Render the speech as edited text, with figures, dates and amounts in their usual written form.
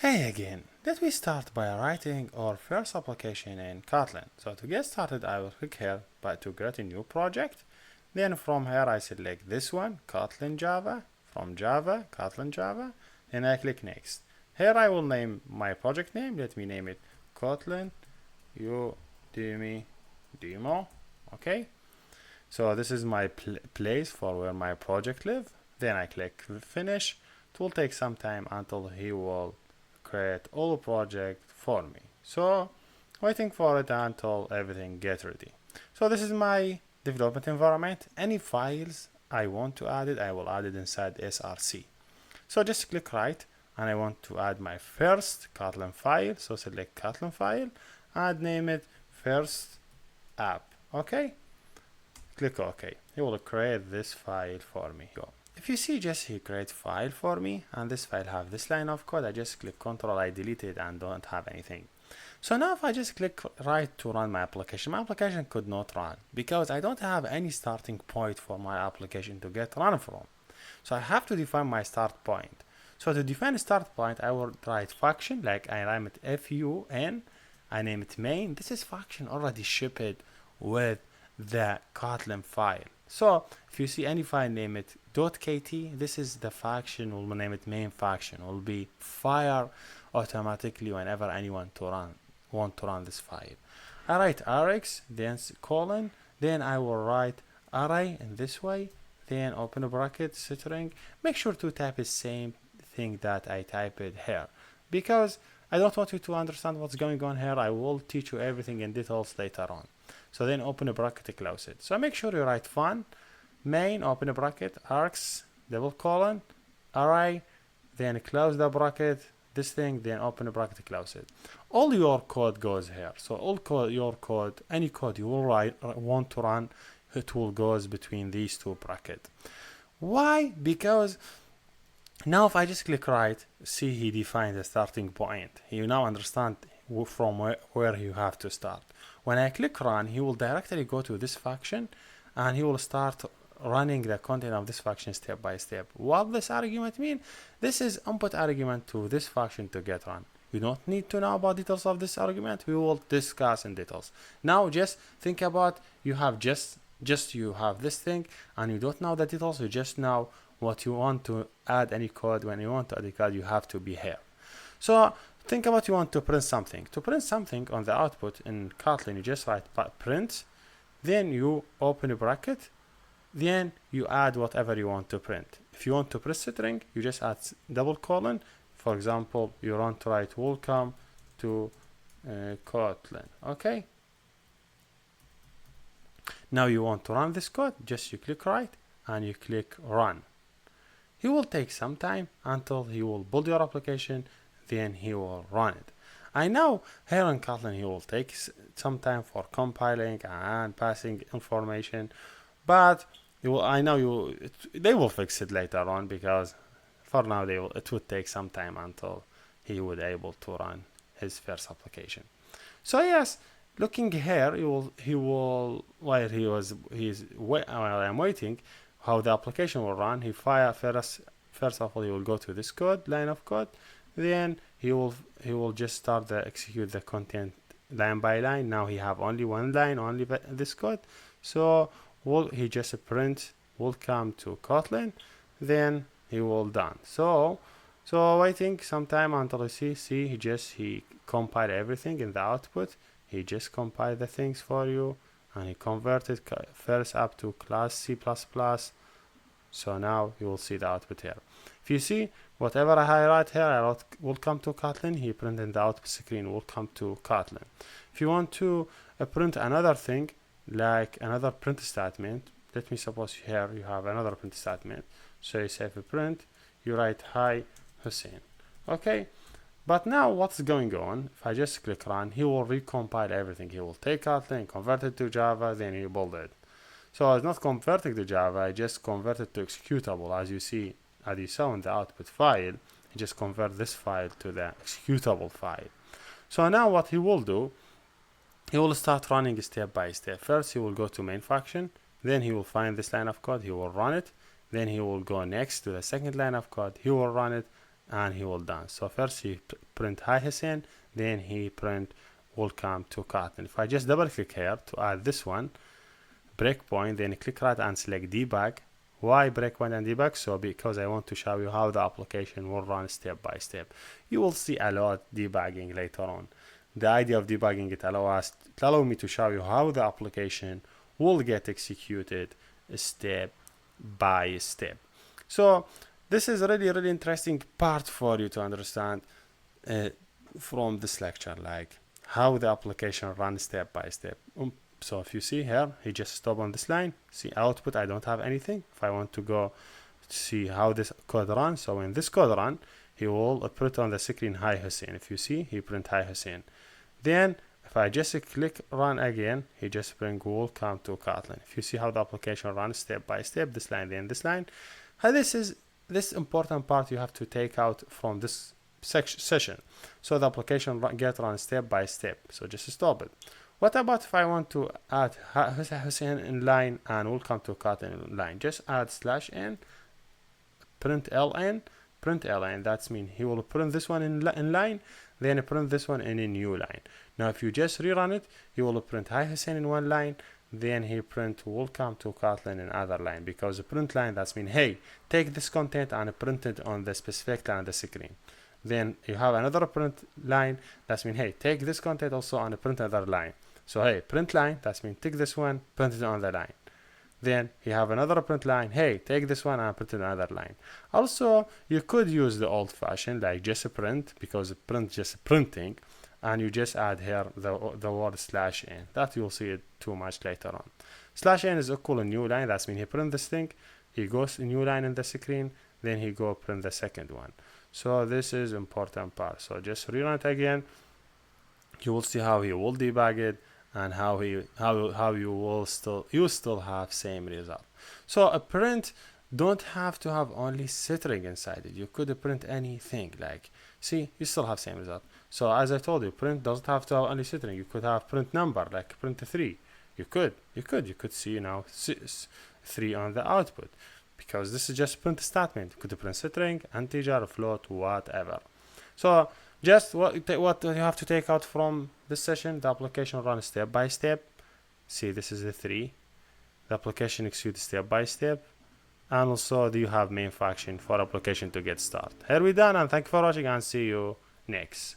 Hey again, let me start by writing our first application in Kotlin. So to get started, I will click here to create a new project. Then from here I select this one, Kotlin Java, from Java, Kotlin Java, and I click next. Here I will name my project name. Let me name it Kotlin Udemy Demo. Okay. So this is my place for where my project live. Then I click finish. It will take some time until he will create all project for me. So waiting for it until everything get ready. So this is my development environment. Any files I want to add it, I will add it inside src. So just click right, and I want to add my first Kotlin file. So select Kotlin file and name it first app. Okay, click OK. It will create this file for me. If you see, just he create file for me, and this file have this line of code. I just click Ctrl, I delete it and don't have anything. So now if I just click right to run my application could not run because I don't have any starting point for my application to get run from. So I have to define my start point. So to define a start point, I will write function, like I name it fun, I name it main. This is function already shipped with the Kotlin file. So if you see any file, name it .kt. This is the function. We'll name it main function. Will be fire automatically whenever anyone want to run this file. I write rx, then colon, then I will write array in this way, then open a bracket, string. Make sure to type the same thing that I typed here, because I don't want you to understand what's going on here. I will teach you everything in details later on. So then open a bracket, close it. So make sure you write fun, main, open a bracket, args, double colon, array, then close the bracket, this thing, then open a bracket, close it. All your code goes here. So all code, your code, any code you will want to run, it will goes between these two brackets. Why? Because now if I just click right, see he defined a starting point. You now understand from where you have to start. When I click run, he will directly go to this function and he will start running the content of this function step by step. What this argument mean? This is input argument to this function to get run. You don't need to know about details of this argument. We will discuss in details. Now just think about, you have just you have this thing and you don't know the details. You just know what you want to add any code. When you want to add a code, you have to be here. So think about, you want to print something. To print something on the output in Kotlin, you just write print, then you open a bracket, then you add whatever you want to print. If you want to print string, you just add double colon. For example, you want to write welcome to Kotlin. Okay. Now you want to run this code, just you click right and you click run. He will take some time until he will build your application, then he will run it. I know here in Kotlin he will take some time for compiling and passing information, but I know they will fix it later on, because for now it would take some time until he would able to run his first application. So yes, looking here, while I'm waiting how the application will run, first of all he will go to this line of code, then he will just start execute the content line by line. Now he have only one line, only this code, so he just print welcome to Kotlin, then he will done. So waiting some time until you see he compiled everything in the output. He just compiled the things for you and he converted first up to class C++. So now you will see the output here. If you see, whatever I highlight here, I wrote welcome to Kotlin, he printed in the output screen welcome to Kotlin. If you want to print another thing, like another print statement, let me suppose here you have another print statement. So you save a print, you write hi Hussein. Okay, but now what's going on? If I just click run, he will recompile everything. He will take Kotlin, convert it to Java, then he build it. So it's not converting to Java, I just converted to executable. As you saw in the output file, he just convert this file to the executable file. So now what he will do, he will start running step by step. First he will go to main function, then he will find this line of code, he will run it, then he will go next to the second line of code, he will run it, and he will done. So first he print hi Hussein, then he print welcome to Kotlin. If I just double click here to add this one, breakpoint, then click right and select debug. Why breakpoint and debug? So because I want to show you how the application will run step by step. You will see a lot debugging later on. The idea of debugging it allow me to show you how the application will get executed step by step. So this is really interesting part for you to understand from this lecture, like how the application runs step by step. So if you see here, he just stopped on this line. See output, I don't have anything. If I want to go see how this code runs, so when this code run, he will put on the screen hi Hussein. If you see, he print hi Hussein. Then if I just click run again, he just bring welcome to Kotlin. If you see how the application runs step by step, this line, then this line. This important part you have to take out from this session. So the application get run step by step. So just stop it. What about if I want to add Hussein in line and welcome to Kotlin in line? Just add /n, print ln. That means he will print this one in line, then print this one in a new line. Now if you just rerun it, he will print hi Hussein in one line, then he print welcome to Kotlin in other line, because the print line, that means hey, take this content and print it on the specific line on the screen. Then you have another print line, that means hey, take this content also and print another line. So hey, print line, that means take this one, print it on the line. Then you have another print line, hey, take this one and print it on another line. Also, you could use the old fashioned, like just a print, because print just printing, and you just add here the word /n. That you'll see it too much later on. /n is equal to new line, that means he print this thing, he goes a new line in the screen, then he go print the second one. So this is important part. So just rerun it again. You will see how he will debug it, and how you still have same result. So a print don't have to have only string inside it. You could print anything, like see, you still have same result. So as I told you, print doesn't have to have only string. You could have print number, like print 3. You could see now 3 on the output, because this is just print statement. You could print string, integer, float, whatever. So just what you have to take out from this session: the application runs step by step. See, this is the 3. The application executes step by step, and also do you have main function for application to get started. Here we done, and thank you for watching, and see you next.